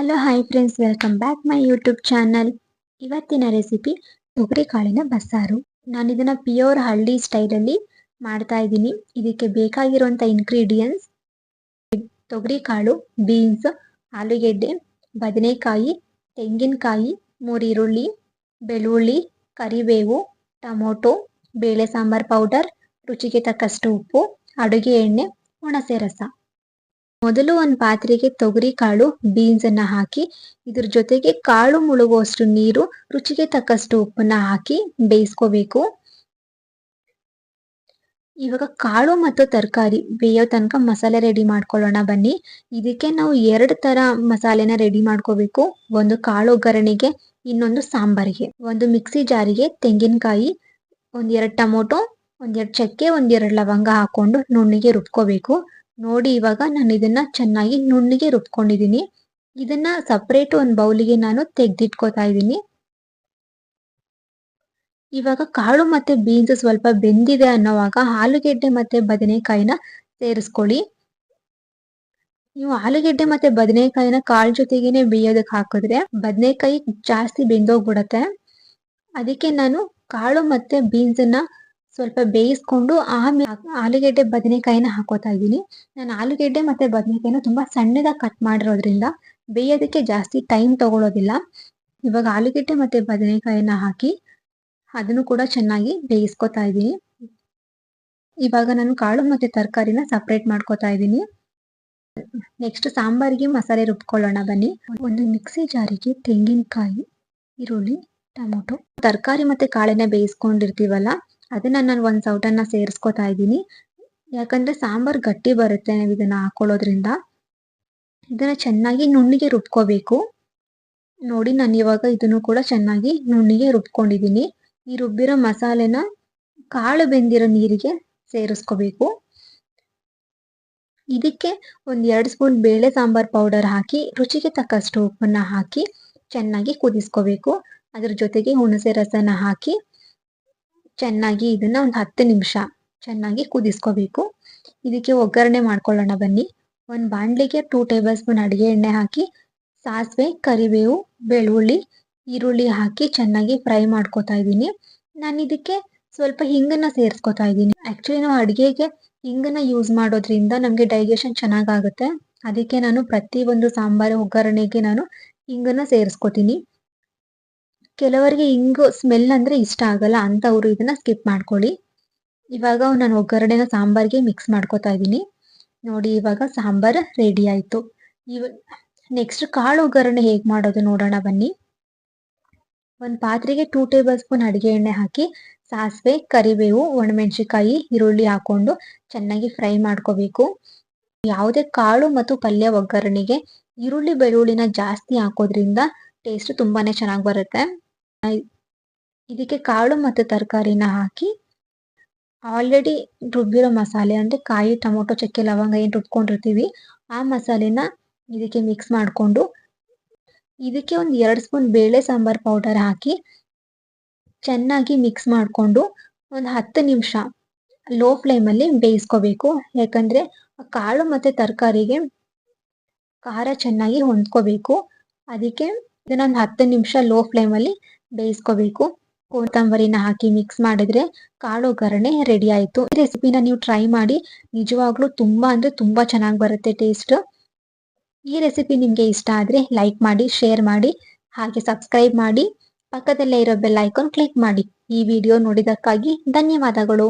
Hello hi friends, welcome back my YouTube channel. ಇವತ್ತಿನ recipe ತೊಗರಿ ಕಾಳಿನ ಬಸ್ಸಾರು. ನಾನು ಇದನ್ನ ಪ್ಯೂರ್ ಹಳ್ಳಿ ಸ್ಟೈಲಲ್ಲಿ ಮಾಡ್ತಾ ಇದ್ದೀನಿ. ಇದಕ್ಕೆ ಬೇಕಾಗಿರುವಂಥ ಇಂಗ್ರೀಡಿಯೆಂಟ್ಸ್: ತೊಗರಿ ಕಾಳು, ಬೀನ್ಸ್, ಆಲೂಗೆಡ್ಡೆ, ಬದನೆಕಾಯಿ, ತೆಂಗಿನಕಾಯಿ, 3 ಈರುಳ್ಳಿ, ಬೆಳ್ಳುಳ್ಳಿ, ಕರಿಬೇವು, ಟೊಮೊಟೊ, ಬೇಳೆ ಸಾಂಬಾರ್ ಪೌಡರ್, ರುಚಿಗೆ ತಕ್ಕಷ್ಟು ಉಪ್ಪು, ಅಡುಗೆ ಎಣ್ಣೆ, ಹುಣಸೆ ರಸ. ಮೊದಲು ಒಂದು ಪಾತ್ರೆಗೆ ತೊಗರಿ ಕಾಳು, ಬೀನ್ಸ್ ಅನ್ನ ಹಾಕಿ ಇದ್ರ ಜೊತೆಗೆ ಕಾಳು ಮುಳುಗುವಷ್ಟು ನೀರು, ರುಚಿಗೆ ತಕ್ಕಷ್ಟು ಉಪ್ಪನ್ನ ಹಾಕಿ ಬೇಯಿಸ್ಕೋಬೇಕು. ಇವಾಗ ಕಾಳು ಮತ್ತು ತರಕಾರಿ ಬೇಯೋ ತನಕ ಮಸಾಲೆ ರೆಡಿ ಮಾಡ್ಕೊಳ್ಳೋಣ ಬನ್ನಿ. ಇದಕ್ಕೆ ನಾವು 2 ತರ ಮಸಾಲೆನ ರೆಡಿ ಮಾಡ್ಕೋಬೇಕು. ಒಂದು ಕಾಳು ಒಗ್ಗರಣೆಗೆ, ಇನ್ನೊಂದು ಸಾಂಬಾರಿಗೆ. ಒಂದು ಮಿಕ್ಸಿ ಜಾರಿಗೆ ತೆಂಗಿನಕಾಯಿ, 1-2 ಟೊಮೊಟೊ, 1-2 ಚಕ್ಕೆ, 1-2 ಲವಂಗ ಹಾಕೊಂಡು ನುಣ್ಣಗೆ ರುಬ್ಕೋಬೇಕು. ನೋಡಿ, ಇವಾಗ ನಾನು ಇದನ್ನ ಚೆನ್ನಾಗಿ ನುಣ್ಣಗೆ ರುಬ್ಕೊಂಡಿದ್ದೀನಿ. ಇದನ್ನ ಸಪ್ರೇಟ್ ಒಂದು ಬೌಲಿಗೆ ನಾನು ತೆಗೆದಿಟ್ಕೋತಾ ಇದ್ದೀನಿ. ಇವಾಗ ಕಾಳು ಮತ್ತೆ ಬೀನ್ಸ್ ಸ್ವಲ್ಪ ಬೆಂದಿದೆ ಅನ್ನೋವಾಗ ಆಲೂಗೆಡ್ಡೆ ಮತ್ತೆ ಬದನೆಕಾಯಿನ ಸೇರಿಸ್ಕೊಳ್ಳಿ. ನೀವು ಆಲೂಗೆಡ್ಡೆ ಮತ್ತೆ ಬದನೆಕಾಯಿನ ಕಾಳು ಜೊತೆಗೇನೆ ಬೇಯೋದಕ್ಕೆ ಹಾಕಿದ್ರೆ ಬದನೆಕಾಯಿ ಜಾಸ್ತಿ ಬೆಂದೋಗ್ಬಿಡತ್ತೆ. ಅದಕ್ಕೆ ನಾನು ಕಾಳು ಮತ್ತೆ ಬೀನ್ಸ್ ಅನ್ನ ಸ್ವಲ್ಪ ಬೇಯಿಸ್ಕೊಂಡು ಆಮೇಲೆ ಆಲೂಗೆಡ್ಡೆ ಬದನೆಕಾಯಿನ ಹಾಕೋತಾ ಇದ್ದೀನಿ. ನಾನು ಆಲೂಗೆಡ್ಡೆ ಮತ್ತೆ ಬದನೆಕಾಯಿನ ತುಂಬಾ ಸಣ್ಣದಾಗಿ ಕಟ್ ಮಾಡಿರೋದ್ರಿಂದ ಬೇಯೋದಕ್ಕೆ ಜಾಸ್ತಿ ಟೈಮ್ ತಗೊಳ್ಳೋದಿಲ್ಲ. ಇವಾಗ ಆಲೂಗೆಡ್ಡೆ ಮತ್ತೆ ಬದನೆಕಾಯಿನ ಹಾಕಿ ಅದನ್ನು ಕೂಡ ಚೆನ್ನಾಗಿ ಬೇಯಿಸ್ಕೊತಾ ಇದ್ದೀನಿ. ಇವಾಗ ನಾನು ಕಾಳು ಮತ್ತೆ ತರಕಾರಿನ ಸಪ್ರೇಟ್ ಮಾಡ್ಕೋತಾ ಇದ್ದೀನಿ. ನೆಕ್ಸ್ಟ್ ಸಾಂಬಾರಿಗೆ ಮಸಾಲೆ ರುಬ್ಕೊಳ್ಳೋಣ ಬನ್ನಿ. ಒಂದು ಮಿಕ್ಸಿ ಜಾರಿಗೆ ತೆಂಗಿನಕಾಯಿ, ಈರುಳ್ಳಿ, ಟೊಮೊಟೊ, ತರಕಾರಿ ಮತ್ತೆ ಕಾಳನ್ನ ಬೇಯಿಸ್ಕೊಂಡಿರ್ತೀವಲ್ಲ ಅದನ್ನ ನಾನು ಒಂದು ಸೌಟನ್ನ ಸೇರಿಸ್ಕೊತಾ ಇದ್ದೀನಿ. ಯಾಕಂದ್ರೆ ಸಾಂಬಾರ್ ಗಟ್ಟಿ ಬರುತ್ತೆ ನಾವು ಇದನ್ನ ಹಾಕೊಳ್ಳೋದ್ರಿಂದ. ಇದನ್ನ ಚೆನ್ನಾಗಿ ನುಣ್ಣಗೆ ರುಬ್ಕೋಬೇಕು. ನೋಡಿ, ನಾನು ಇವಾಗ ಇದನ್ನು ಕೂಡ ಚೆನ್ನಾಗಿ ನುಣ್ಣಗೆ ರುಬ್ಕೊಂಡಿದ್ದೀನಿ. ಈ ರುಬ್ಬಿರೋ ಮಸಾಲೆನ ಕಾಳು ಬೆಂದಿರೋ ನೀರಿಗೆ ಸೇರಿಸ್ಕೋಬೇಕು. ಇದಕ್ಕೆ 1-2 ಸ್ಪೂನ್ ಬೇಳೆ ಸಾಂಬಾರ್ ಪೌಡರ್ ಹಾಕಿ ರುಚಿಗೆ ತಕ್ಕಷ್ಟು ಉಪ್ಪನ್ನ ಹಾಕಿ ಚೆನ್ನಾಗಿ ಕುದಿಸ್ಕೋಬೇಕು. ಅದ್ರ ಜೊತೆಗೆ ಹುಣಸೆ ರಸನ ಹಾಕಿ ಚೆನ್ನಾಗಿ ಇದನ್ನ ಒಂದು 10 ನಿಮಿಷ ಚೆನ್ನಾಗಿ ಕುದಿಸ್ಕೋಬೇಕು. ಇದಕ್ಕೆ ಒಗ್ಗರಣೆ ಮಾಡ್ಕೊಳ್ಳೋಣ ಬನ್ನಿ. ಒಂದು ಬಾಣಲೆಗೆ 2 ಟೇಬಲ್ ಸ್ಪೂನ್ ಅಡುಗೆ ಎಣ್ಣೆ ಹಾಕಿ ಸಾಸಿವೆ, ಕರಿಬೇವು, ಬೆಳ್ಳುಳ್ಳಿ, ಈರುಳ್ಳಿ ಹಾಕಿ ಚೆನ್ನಾಗಿ ಫ್ರೈ ಮಾಡ್ಕೋತಾ ಇದ್ದೀನಿ. ನಾನು ಇದಕ್ಕೆ ಸ್ವಲ್ಪ ಹಿಂಗನ್ನ ಸೇರಿಸ್ಕೊತಾ ಇದ್ದೀನಿ. ಆಕ್ಚುಲಿ ನಾವು ಅಡುಗೆಗೆ ಹಿಂಗನ್ನ ಯೂಸ್ ಮಾಡೋದ್ರಿಂದ ನಮಗೆ ಡೈಜೆಷನ್ ಚೆನ್ನಾಗಾಗುತ್ತೆ. ಅದಕ್ಕೆ ನಾನು ಪ್ರತಿಯೊಂದು ಸಾಂಬಾರು ಒಗ್ಗರಣೆಗೆ ನಾನು ಹಿಂಗನ್ನ ಸೇರಿಸ್ಕೊತೀನಿ. ಕೆಲವರಿಗೆ ಹಿಂಗು ಸ್ಮೆಲ್ ಅಂದ್ರೆ ಇಷ್ಟ ಆಗಲ್ಲ, ಅಂತವ್ರು ಇದನ್ನ ಸ್ಕಿಪ್ ಮಾಡ್ಕೊಳ್ಳಿ. ಇವಾಗ ನಾನು ಒಗ್ಗರಣೆನ ಸಾಂಬಾರ್ಗೆ ಮಿಕ್ಸ್ ಮಾಡ್ಕೋತಾ ಇದ್ದೀನಿ. ನೋಡಿ, ಇವಾಗ ಸಾಂಬಾರ್ ರೆಡಿ ಆಯ್ತು. ನೆಕ್ಸ್ಟ್ ಕಾಳು ಒಗ್ಗರಣೆ ಹೇಗ್ ಮಾಡೋದು ನೋಡೋಣ ಬನ್ನಿ. ಒಂದು ಪಾತ್ರೆಗೆ 2 ಟೇಬಲ್ ಸ್ಪೂನ್ ಅಡುಗೆ ಎಣ್ಣೆ ಹಾಕಿ ಸಾಸಿವೆ, ಕರಿಬೇವು, ಒಣಮೆಣಸಿನಕಾಯಿ, ಈರುಳ್ಳಿ ಹಾಕೊಂಡು ಚೆನ್ನಾಗಿ ಫ್ರೈ ಮಾಡ್ಕೋಬೇಕು. ಯಾವುದೇ ಕಾಳು ಮತ್ತು ಪಲ್ಯ ಒಗ್ಗರಣೆಗೆ ಈರುಳ್ಳಿ ಬೆಳ್ಳುಳ್ಳಿನ ಜಾಸ್ತಿ ಹಾಕೋದ್ರಿಂದ ಟೇಸ್ಟ್ ತುಂಬಾನೇ ಚೆನ್ನಾಗಿ ಬರುತ್ತೆ. ಇದಕ್ಕೆ ಕಾಳು ಮತ್ತು ತರಕಾರಿನ ಹಾಕಿ ಆಲ್ರೆಡಿ ರುಬ್ಬಿರೋ ಮಸಾಲೆ ಅಂದ್ರೆ ಕಾಯಿ, ಟೊಮೊಟೊ, ಚಕ್ಕೆ, ಲವಂಗ ಏನು ರುಬ್ಕೊಂಡಿರ್ತೀವಿ ಆ ಮಸಾಲೆನ ಇದಕ್ಕೆ ಮಿಕ್ಸ್ ಮಾಡಿಕೊಂಡು ಇದಕ್ಕೆ 1-2 ಸ್ಪೂನ್ ಬೇಳೆ ಸಾಂಬಾರ್ ಪೌಡರ್ ಹಾಕಿ ಚೆನ್ನಾಗಿ ಮಿಕ್ಸ್ ಮಾಡಿಕೊಂಡು ಒಂದು 10 ನಿಮಿಷ ಲೋ ಫ್ಲೇಮಲ್ಲಿ ಬೇಯಿಸ್ಕೋಬೇಕು. ಯಾಕಂದ್ರೆ ಕಾಳು ಮತ್ತೆ ತರಕಾರಿಗೆ ಖಾರ ಚೆನ್ನಾಗಿ ಹೊಂದ್ಕೋಬೇಕು. ಅದಕ್ಕೆ ಇದನ್ನ ಒಂದು 10 ನಿಮಿಷ ಲೋ ಫ್ಲೇಮಲ್ಲಿ ಬೇಯಿಸ್ಕೋಬೇಕು. ಕೊತ್ತಂಬರಿನ ಹಾಕಿ ಮಿಕ್ಸ್ ಮಾಡಿದ್ರೆ ಕಾಳು ಒಗ್ಗರಣೆ ರೆಡಿ ಆಯ್ತು. ಈ ರೆಸಿಪಿನ ನೀವು ಟ್ರೈ ಮಾಡಿ, ನಿಜವಾಗ್ಲೂ ತುಂಬಾ ಅಂದ್ರೆ ತುಂಬಾ ಚೆನ್ನಾಗಿ ಬರುತ್ತೆ ಟೇಸ್ಟ್. ಈ ರೆಸಿಪಿ ನಿಮಗೆ ಇಷ್ಟ ಆದ್ರೆ ಲೈಕ್ ಮಾಡಿ, ಶೇರ್ ಮಾಡಿ, ಹಾಗೆ ಸಬ್ಸ್ಕ್ರೈಬ್ ಮಾಡಿ, ಪಕ್ಕದಲ್ಲೇ ಇರೋ ಬೆಲ್ ಐಕಾನ್ ಕ್ಲಿಕ್ ಮಾಡಿ. ಈ ವಿಡಿಯೋ ನೋಡಿದಕ್ಕಾಗಿ ಧನ್ಯವಾದಗಳು.